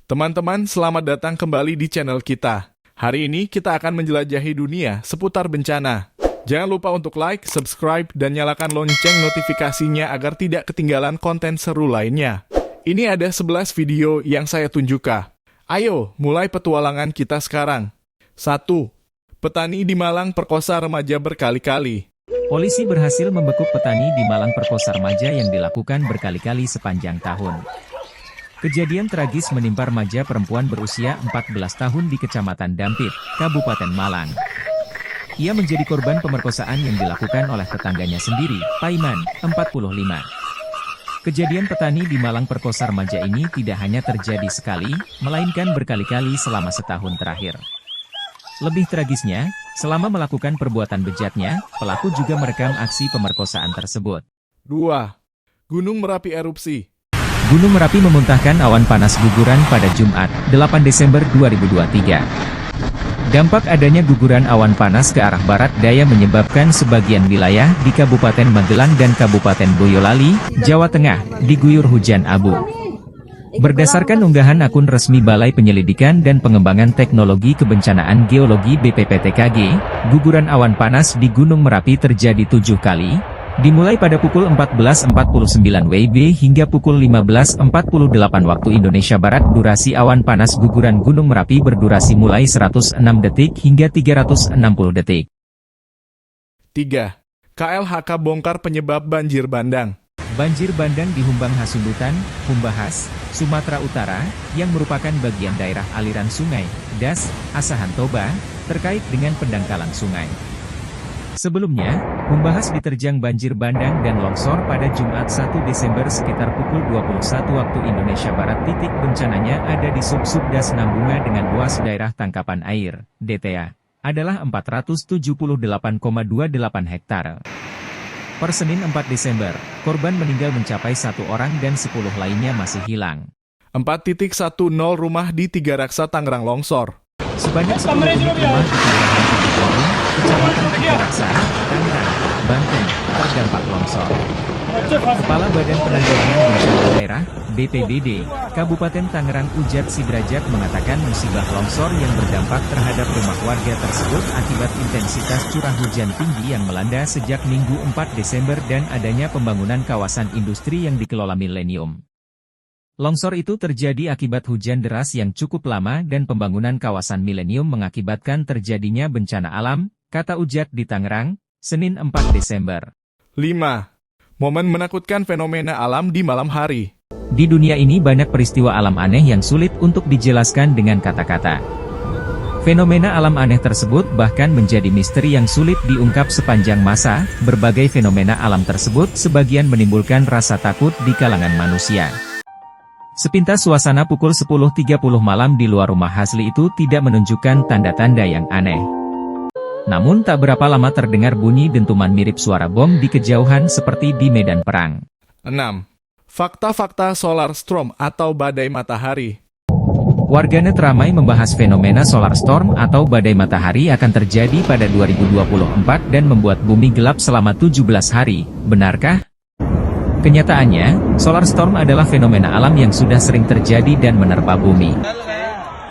Teman-teman, selamat datang kembali di channel kita. Hari ini kita akan menjelajahi dunia seputar bencana. Jangan lupa untuk like, subscribe, dan nyalakan lonceng notifikasinya agar tidak ketinggalan konten seru lainnya. Ini ada 11 video yang saya tunjukkan. Ayo, mulai petualangan kita sekarang. 1. Petani di Malang perkosa remaja berkali-kali. Polisi berhasil membekuk petani di Malang perkosa remaja yang dilakukan berkali-kali sepanjang tahun. Kejadian tragis menimpa remaja perempuan berusia 14 tahun di Kecamatan Dampit, Kabupaten Malang. Ia menjadi korban pemerkosaan yang dilakukan oleh tetangganya sendiri, Paiman, 45. Kejadian petani di Malang perkosa remaja ini tidak hanya terjadi sekali, melainkan berkali-kali selama setahun terakhir. Lebih tragisnya, selama melakukan perbuatan bejatnya, pelaku juga merekam aksi pemerkosaan tersebut. 2. Gunung Merapi erupsi. Gunung Merapi memuntahkan awan panas guguran pada Jumat, 8 Desember 2023. Dampak adanya guguran awan panas ke arah barat daya menyebabkan sebagian wilayah di Kabupaten Magelang dan Kabupaten Boyolali, Jawa Tengah, diguyur hujan abu. Berdasarkan unggahan akun resmi Balai Penyelidikan dan Pengembangan Teknologi Kebencanaan Geologi BPPTKG, guguran awan panas di Gunung Merapi terjadi 7 kali, dimulai pada pukul 14.49 WIB hingga pukul 15.48 waktu Indonesia Barat. Durasi awan panas guguran Gunung Merapi berdurasi mulai 106 detik hingga 360 detik. 3. KLHK bongkar penyebab banjir bandang. Banjir bandang di Humbang Hasundutan, Humbahas, Sumatera Utara, yang merupakan bagian daerah aliran sungai, Das, Asahan Toba, terkait dengan pendangkalan sungai. Sebelumnya, Humbahas diterjang banjir bandang dan longsor pada Jumat 1 Desember sekitar pukul 21 waktu Indonesia Barat. Titik bencananya ada di sub-sub Das Nambunga dengan luas daerah tangkapan air, DTA, adalah 478,28 hektar. Per Senin 4 Desember, korban meninggal mencapai 1 orang dan 10 lainnya masih hilang. 4.10 rumah di Tiga Raksa Tangerang longsor. Sebanyak 10 unit rumah di Kelurahan Tujuh, Kecamatan Tiga Raksa, Tangerang, Banten, terdampak longsor. Kepala Badan Penanggulangan Bencana Daerah, BPBD, Kabupaten Tangerang Ujat Sidrajat mengatakan musibah longsor yang berdampak terhadap rumah warga tersebut akibat intensitas curah hujan tinggi yang melanda sejak Minggu 4 Desember dan adanya pembangunan kawasan industri yang dikelola Millennium. Longsor itu terjadi akibat hujan deras yang cukup lama dan pembangunan kawasan Millennium mengakibatkan terjadinya bencana alam, kata Ujat di Tangerang, Senin 4 Desember. 5. Momen menakutkan fenomena alam di malam hari. Di dunia ini banyak peristiwa alam aneh yang sulit untuk dijelaskan dengan kata-kata. Fenomena alam aneh tersebut bahkan menjadi misteri yang sulit diungkap sepanjang masa. Berbagai fenomena alam tersebut sebagian menimbulkan rasa takut di kalangan manusia. Sepintas suasana pukul 10.30 malam di luar rumah Hasli itu tidak menunjukkan tanda-tanda yang aneh. Namun tak berapa lama terdengar bunyi dentuman mirip suara bom di kejauhan seperti di medan perang. 6. Fakta-fakta solar storm atau badai matahari. Warganet ramai membahas fenomena solar storm atau badai matahari akan terjadi pada 2024 dan membuat bumi gelap selama 17 hari. Benarkah? Kenyataannya, solar storm adalah fenomena alam yang sudah sering terjadi dan menerpa bumi.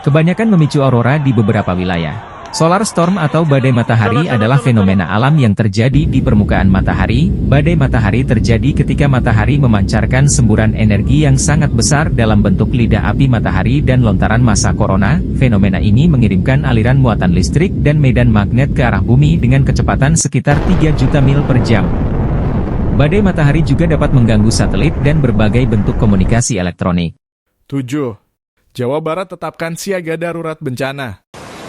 Kebanyakan memicu aurora di beberapa wilayah. Solar storm atau badai matahari adalah fenomena alam yang terjadi di permukaan matahari. Badai matahari terjadi ketika matahari memancarkan semburan energi yang sangat besar dalam bentuk lidah api matahari dan lontaran massa korona. Fenomena ini mengirimkan aliran muatan listrik dan medan magnet ke arah bumi dengan kecepatan sekitar 3 juta mil per jam. Badai matahari juga dapat mengganggu satelit dan berbagai bentuk komunikasi elektronik. 7. Jawa Barat tetapkan siaga darurat bencana.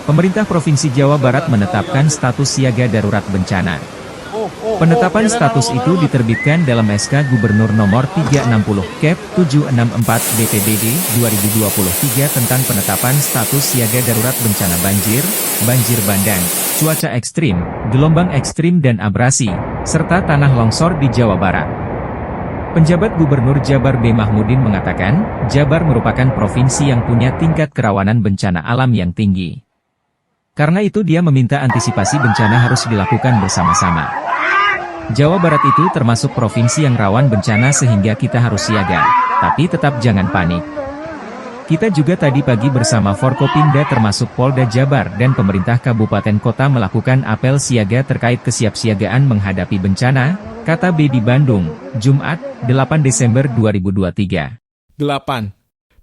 Pemerintah Provinsi Jawa Barat menetapkan status siaga darurat bencana. Penetapan status itu diterbitkan dalam SK Gubernur Nomor 360 Kep 764 BPBD 2023 tentang penetapan status siaga darurat bencana banjir, banjir bandang, cuaca ekstrim, gelombang ekstrim dan abrasi, serta tanah longsor di Jawa Barat. Penjabat Gubernur Jabar B. Mahmudin mengatakan, Jabar merupakan provinsi yang punya tingkat kerawanan bencana alam yang tinggi. Karena itu dia meminta antisipasi bencana harus dilakukan bersama-sama. Jawa Barat itu termasuk provinsi yang rawan bencana sehingga kita harus siaga, tapi tetap jangan panik. Kita juga tadi pagi bersama Forkopimda termasuk Polda Jabar dan pemerintah kabupaten kota melakukan apel siaga terkait kesiapsiagaan menghadapi bencana, kata B di Bandung, Jumat, 8 Desember 2023. 8.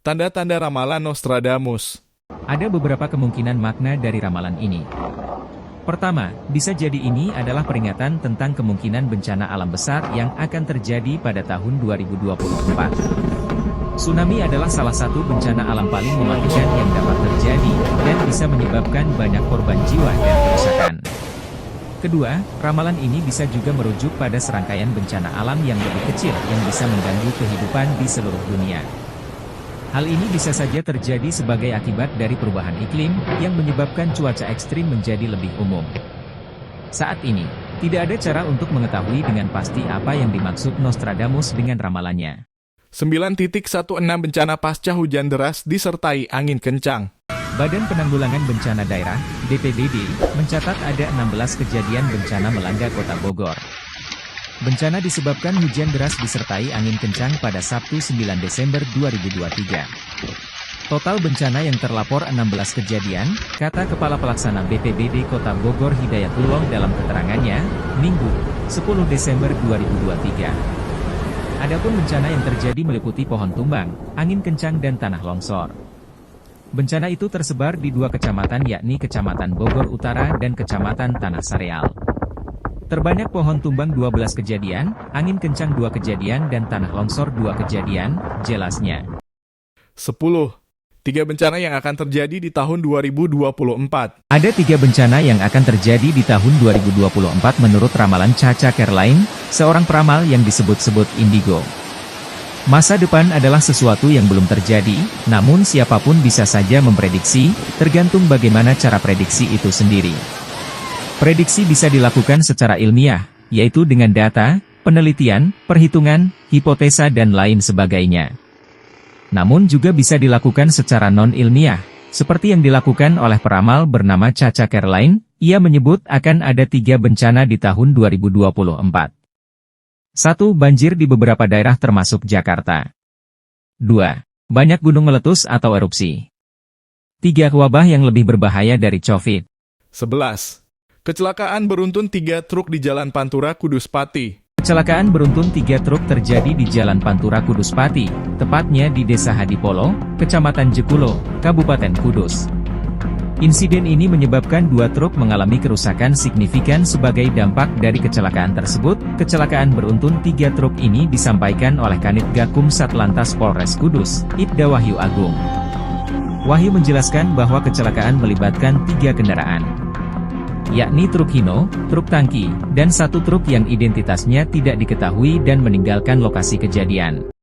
Tanda-tanda ramalan Nostradamus. Ada beberapa kemungkinan makna dari ramalan ini. Pertama, bisa jadi ini adalah peringatan tentang kemungkinan bencana alam besar yang akan terjadi pada tahun 2024. Tsunami adalah salah satu bencana alam paling mematikan yang dapat terjadi, dan bisa menyebabkan banyak korban jiwa dan kerusakan. Kedua, ramalan ini bisa juga merujuk pada serangkaian bencana alam yang lebih kecil yang bisa mengganggu kehidupan di seluruh dunia. Hal ini bisa saja terjadi sebagai akibat dari perubahan iklim, yang menyebabkan cuaca ekstrim menjadi lebih umum. Saat ini, tidak ada cara untuk mengetahui dengan pasti apa yang dimaksud Nostradamus dengan ramalannya. 9.16 bencana pasca hujan deras disertai angin kencang. Badan Penanggulangan Bencana Daerah, BPBD, mencatat ada 16 kejadian bencana melanda kota Bogor. Bencana disebabkan hujan deras disertai angin kencang pada Sabtu 9 Desember 2023. Total bencana yang terlapor 16 kejadian, kata Kepala Pelaksana BPBD Kota Bogor Hidayatullah dalam keterangannya, Minggu, 10 Desember 2023. Adapun bencana yang terjadi meliputi pohon tumbang, angin kencang dan tanah longsor. Bencana itu tersebar di 2 kecamatan yakni Kecamatan Bogor Utara dan Kecamatan Tanah Sareal. Terbanyak pohon tumbang 12 kejadian, angin kencang 2 kejadian dan tanah longsor 2 kejadian, jelasnya. 10. 3 bencana yang akan terjadi di tahun 2024. Ada 3 bencana yang akan terjadi di tahun 2024 menurut ramalan Caca Caroline, seorang peramal yang disebut-sebut Indigo. Masa depan adalah sesuatu yang belum terjadi, namun siapapun bisa saja memprediksi, tergantung bagaimana cara prediksi itu sendiri. Prediksi bisa dilakukan secara ilmiah, yaitu dengan data, penelitian, perhitungan, hipotesa dan lain sebagainya. Namun juga bisa dilakukan secara non-ilmiah, seperti yang dilakukan oleh peramal bernama Caca Caroline. Ia menyebut akan ada 3 bencana di tahun 2024. 1. Banjir di beberapa daerah termasuk Jakarta. 2. Banyak gunung meletus atau erupsi. 3. Wabah yang lebih berbahaya dari COVID. 11. Kecelakaan beruntun 3 truk di Jalan Pantura Kudus Pati. Kecelakaan beruntun 3 truk terjadi di Jalan Pantura Kudus Pati, tepatnya di Desa Hadipolo, Kecamatan Jekulo, Kabupaten Kudus. Insiden ini menyebabkan 2 truk mengalami kerusakan signifikan sebagai dampak dari kecelakaan tersebut. Kecelakaan beruntun 3 truk ini disampaikan oleh Kanit Gakum Satlantas Polres Kudus, Ibda Wahyu Agung. Wahyu menjelaskan bahwa kecelakaan melibatkan 3 kendaraan, yakni truk Hino, truk tangki, dan 1 truk yang identitasnya tidak diketahui dan meninggalkan lokasi kejadian.